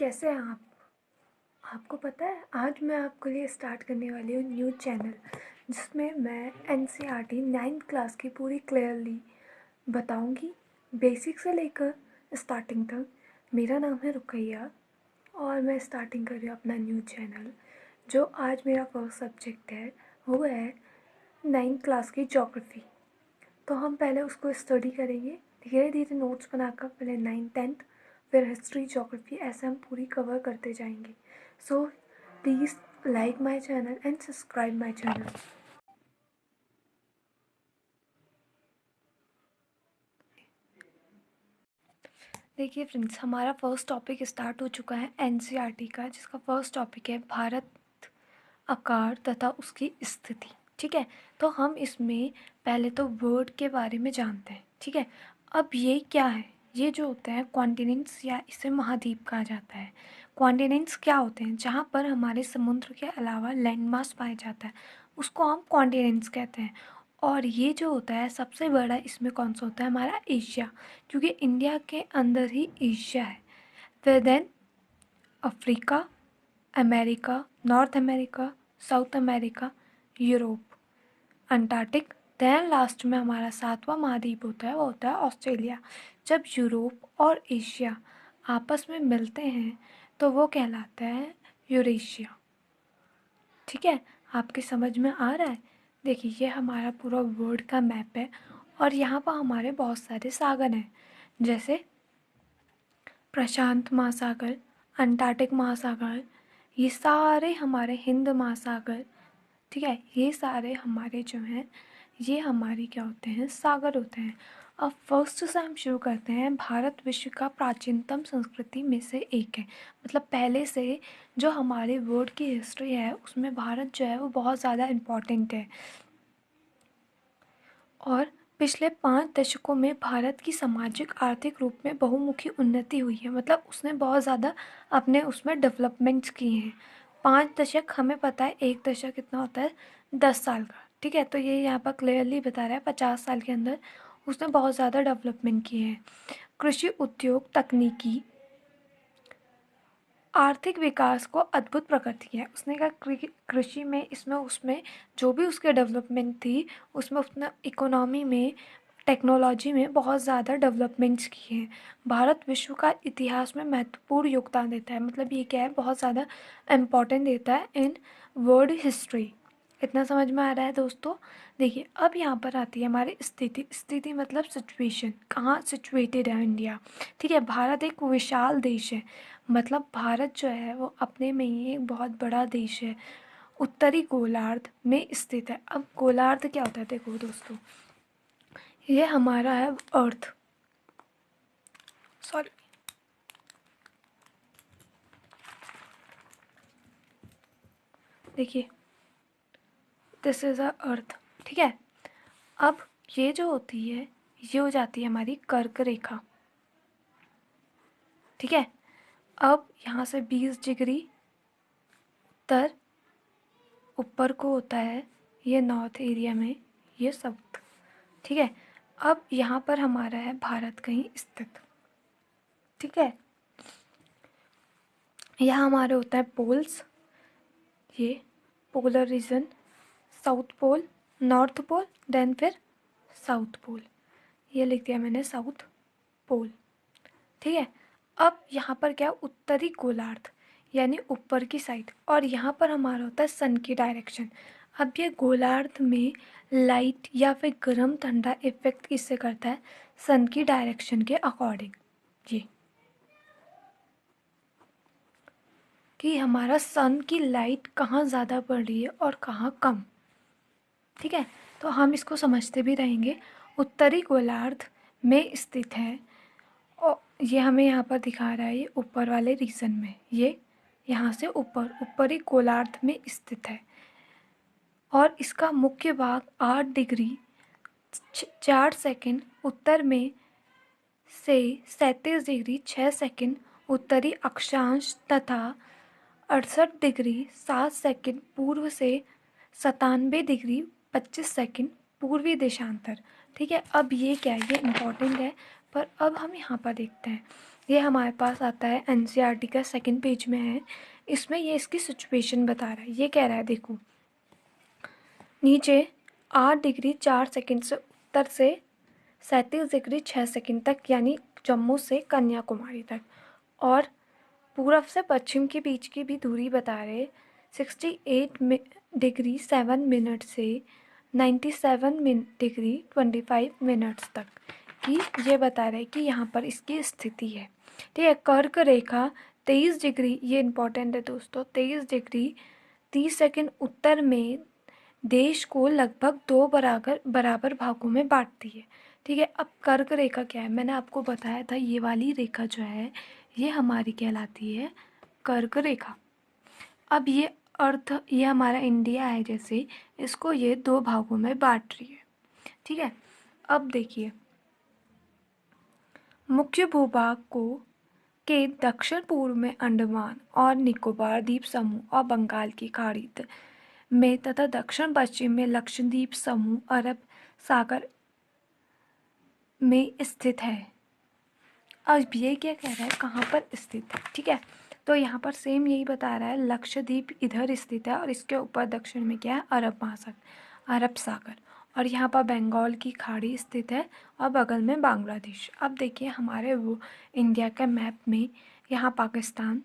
कैसे हैं आप? आपको पता है आज मैं आपके लिए स्टार्ट करने वाली हूँ न्यू चैनल, जिसमें मैं एनसीईआरटी 9th क्लास की पूरी क्लियरली बताऊँगी, बेसिक से लेकर स्टार्टिंग तक। मेरा नाम है रुकैया और मैं स्टार्टिंग कर रही हूँ अपना न्यू चैनल। जो आज मेरा फर्स्ट सब्जेक्ट है वो है 9th क्लास की ज्योग्राफी। तो हम पहले उसको स्टडी करेंगे धीरे धीरे नोट्स बनाकर, पहले 9th 10th, फिर हिस्ट्री ज्योग्राफी, ऐसे हम पूरी कवर करते जाएंगे। So please like my channel and subscribe my channel. देखिए फ्रेंड्स, हमारा फर्स्ट टॉपिक स्टार्ट हो चुका है एनसीईआरटी का, जिसका फर्स्ट टॉपिक है भारत, आकार तथा उसकी स्थिति। ठीक है, तो हम इसमें पहले तो वर्ड के बारे में जानते हैं। ठीक है, अब ये क्या है? ये जो होते हैं कॉन्टिनेंट्स, या इसे महाद्वीप कहा जाता है। कॉन्टिनेंट्स क्या होते हैं? जहाँ पर हमारे समुद्र के अलावा लैंडमास पाया जाता है, उसको हम कॉन्टिनेंट्स कहते हैं। और ये जो होता है सबसे बड़ा इसमें कौन सा होता है? हमारा एशिया, क्योंकि इंडिया के अंदर ही एशिया है। फिर then Africa, America, North America, South America, Europe, Antarctic. Then last में हमारा 7वां महाद्वीप होता है, वो होता है ऑस्ट्रेलिया। जब यूरोप और एशिया आपस में मिलते हैं तो वो कहलाता है यूरेशिया। ठीक है, आपकी समझ में आ रहा है? देखिए, ये हमारा पूरा वर्ल्ड का मैप है और यहाँ पर हमारे बहुत सारे सागर हैं, जैसे प्रशांत महासागर, अंटार्कटिक महासागर, ये सारे हमारे हिंद महासागर। ठीक है, ये सारे हमारे जो हैं ये हमारे क्या होते हैं? सागर होते हैं। अब फर्स्ट से हम शुरू करते हैं। भारत विश्व का प्राचीनतम संस्कृति में से एक है। मतलब पहले से जो हमारे वर्ल्ड की हिस्ट्री है उसमें भारत जो है वो बहुत ज़्यादा इम्पॉर्टेंट है। और पिछले 5 दशकों में भारत की सामाजिक आर्थिक रूप में बहुमुखी उन्नति हुई है। मतलब उसने बहुत ज़्यादा अपने उसमें डेवलपमेंट्स किए हैं। 5 दशक, हमें पता है 1 दशक कितना होता है? 10 साल का। ठीक है, तो ये यहाँ पर क्लियरली बता रहा है 50 साल के अंदर उसने बहुत ज़्यादा डेवलपमेंट किए हैं। कृषि, उद्योग, तकनीकी, आर्थिक विकास को अद्भुत प्रगति है। उसने कहा कृषि में, इसमें उसमें जो भी उसके डेवलपमेंट थी उसमें उसने इकोनॉमी में, टेक्नोलॉजी में बहुत ज़्यादा डेवलपमेंट्स किए हैं। भारत विश्व का इतिहास में महत्वपूर्ण योगदान देता है। मतलब ये क्या है? बहुत ज़्यादा इम्पोर्टेंट देता है इन वर्ल्ड हिस्ट्री। इतना समझ में आ रहा है दोस्तों? देखिए, अब यहाँ पर आती है हमारी स्थिति। स्थिति मतलब सिचुएशन, कहाँ सिचुएटेड है इंडिया। ठीक है, भारत एक विशाल देश है। मतलब भारत जो है वो अपने में ही एक बहुत बड़ा देश है, उत्तरी गोलार्ध में स्थित है। अब गोलार्ध क्या होता है? देखो दोस्तों, ये हमारा है अर्थ, सॉरी, देखिए दिस इज़ अ अर्थ। ठीक है, अब ये जो होती है ये हो जाती है हमारी कर्क रेखा। ठीक है, अब यहाँ से 20 डिग्री उत्तर ऊपर को होता है, ये नॉर्थ एरिया में, ये साउथ। ठीक है, अब यहाँ पर हमारा है भारत कहीं स्थित। ठीक है, यहाँ हमारे होता है पोल्स, ये polar region, south pole, north pole, then फिर साउथ पोल। ये लिख दिया मैंने, साउथ पोल। ठीक है, अब यहाँ पर क्या? उत्तरी गोलार्ध, यानी ऊपर की साइड। और यहाँ पर हमारा होता है सन की डायरेक्शन। अब ये गोलार्ध में लाइट या फिर गर्म ठंडा इफेक्ट किससे करता है? सन की डायरेक्शन के अकॉर्डिंग। जी, कि हमारा सन की लाइट कहाँ ज़्यादा पड़ रही है और कहाँ कम। ठीक है, तो हम इसको समझते भी रहेंगे। उत्तरी गोलार्ध में स्थित है और ये हमें यहाँ पर दिखा रहा है, ये ऊपर वाले रीजन में, ये यहाँ से ऊपर ऊपरी गोलार्ध में स्थित है। और इसका मुख्य भाग 8 डिग्री 4 सेकंड उत्तर में से 37 डिग्री 6 सेकंड उत्तरी अक्षांश तथा 68 डिग्री 7 सेकंड पूर्व से 97 डिग्री 25 सेकंड पूर्वी देशांतर। ठीक है, अब ये क्या है? ये इम्पॉर्टेंट है, पर अब हम यहाँ पर देखते हैं ये हमारे पास आता है एनसीईआरटी का सेकंड पेज में है। इसमें ये इसकी सिचुएशन बता रहा है। ये कह रहा है देखो, नीचे 8 डिग्री 4 सेकंड से उत्तर से 37 डिग्री 6 सेकंड तक, यानी जम्मू से कन्याकुमारी तक, और पूरब से पश्चिम के बीच की भी दूरी बता रहे 68 डिग्री 7 मिनट से 97 डिग्री 25 मिनट्स तक की ये बता रहे कि यहाँ पर इसकी स्थिति है। ठीक है। कर्क रेखा 23 डिग्री, ये इम्पोर्टेंट है दोस्तों, 23 डिग्री 30 सेकंड उत्तर में देश को लगभग 2 बराबर भागों में बांटती है। ठीक है। अब कर्क रेखा क्या है, मैंने आपको बताया था ये वाली रेखा जो है ये हमारी कहलाती है कर्क रेखा। अब ये हमारा इंडिया है, जैसे इसको ये 2 भागों में बांट रही है। ठीक है। अब देखिए, मुख्य भूभाग के दक्षिण पूर्व में अंडमान और निकोबार द्वीप समूह और बंगाल की खाड़ी में तथा दक्षिण पश्चिम में लक्षद्वीप समूह अरब सागर में स्थित है। अब ये क्या कह रहा है, कहाँ पर स्थित है। ठीक है। तो यहाँ पर सेम यही बता रहा है, लक्षद्वीप इधर स्थित है और इसके ऊपर दक्षिण में क्या है, अरब सागर, और यहाँ पर बंगाल की खाड़ी स्थित है और बगल में बांग्लादेश। अब देखिए हमारे वो इंडिया के मैप में यहाँ पाकिस्तान,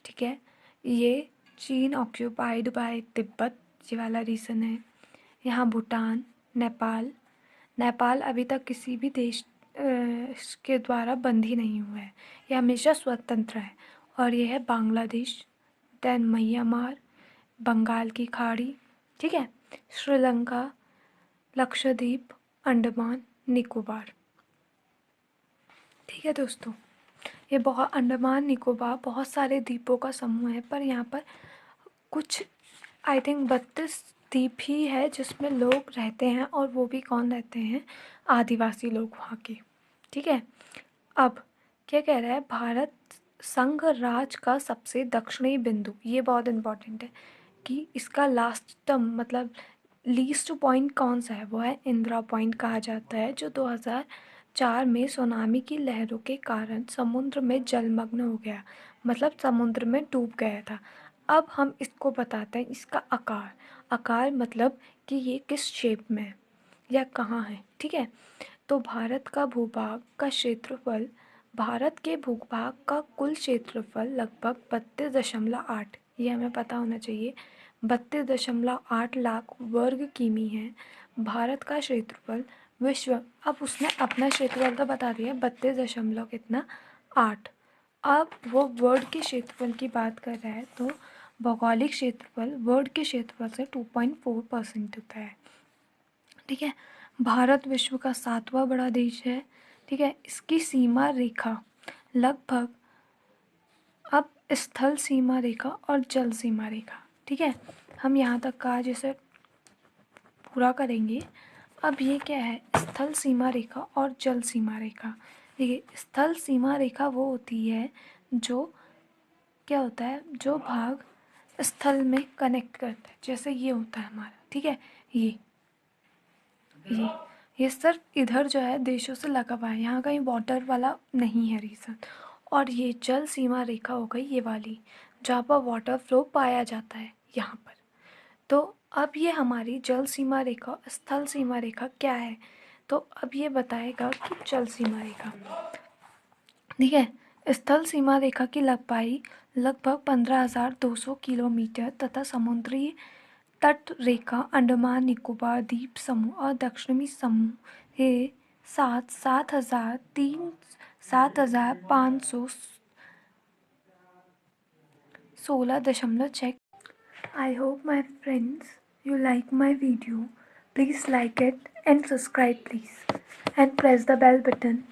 ठीक है, ये चीन ऑक्यूपाइड बाय तिब्बत, ये वाला रीजन है। यहाँ भूटान, नेपाल अभी तक किसी भी देश के द्वारा बंद ही नहीं हुआ है, ये हमेशा स्वतंत्र है। और ये है बांग्लादेश, देन म्यांमार, बंगाल की खाड़ी, ठीक है, श्रीलंका, लक्षद्वीप, अंडमान निकोबार। ठीक है दोस्तों, ये बहुत अंडमान निकोबार बहुत सारे द्वीपों का समूह है, पर यहाँ पर कुछ आई थिंक 32 द्वीप ही है जिसमें लोग रहते हैं, और वो भी कौन रहते हैं, आदिवासी लोग वहाँ के। ठीक है। अब क्या कह रहा है, भारत संघ राज का सबसे दक्षिणी बिंदु, ये बहुत इम्पोर्टेंट है कि इसका लास्टतम मतलब लीस्ट पॉइंट कौन सा है, वो है इंदिरा पॉइंट कहा जाता है, जो 2004 में सुनामी की लहरों के कारण समुद्र में जलमग्न हो गया, मतलब समुद्र में डूब गया था। अब हम इसको बताते हैं इसका आकार मतलब कि ये किस शेप में है या कहाँ है। ठीक है। तो भारत के भूभाग का कुल क्षेत्रफल लगभग 32.8, ये हमें पता होना चाहिए, 32.8 लाख वर्ग किमी है भारत का क्षेत्रफल। विश्व, अब उसने अपना क्षेत्रफल तो बता दिया 32 कितना 8। अब वो वर्ल्ड के क्षेत्रफल की बात कर रहा है, तो भौगोलिक क्षेत्रफल वर्ल्ड के क्षेत्रफल से 2.4% होता है। ठीक है। भारत विश्व का 7वां बड़ा देश है। ठीक है। इसकी सीमा रेखा लगभग, अब स्थल सीमा रेखा और जल सीमा रेखा, ठीक है, हम यहाँ तक का जैसे पूरा करेंगे। अब ये क्या है, स्थल सीमा रेखा और जल सीमा रेखा। देखिए, स्थल सीमा रेखा वो होती है जो क्या होता है, जो भाग स्थल में कनेक्ट करता है, जैसे ये होता है हमारा। ठीक है। ये सिर्फ इधर जो है देशों से लगा हुआ है, यहाँ कहीं वाटर वाला नहीं है रीज़न। और ये जल सीमा रेखा हो गई ये वाली, जहाँ पर वाटर फ्लो पाया जाता है यहाँ पर। तो अब ये हमारी जल सीमा रेखा स्थल सीमा रेखा क्या है, तो अब ये बताएगा कि जल सीमा रेखा, ठीक है, स्थल सीमा रेखा की लंबाई लगभग 15,200 किलोमीटर तथा समुद्री तट रेखा अंडमान निकोबार द्वीप समूह और दक्षिणी समूह के साथ 7,516.6। I hope my friends you like my video. Please like it and subscribe please, and press the bell button.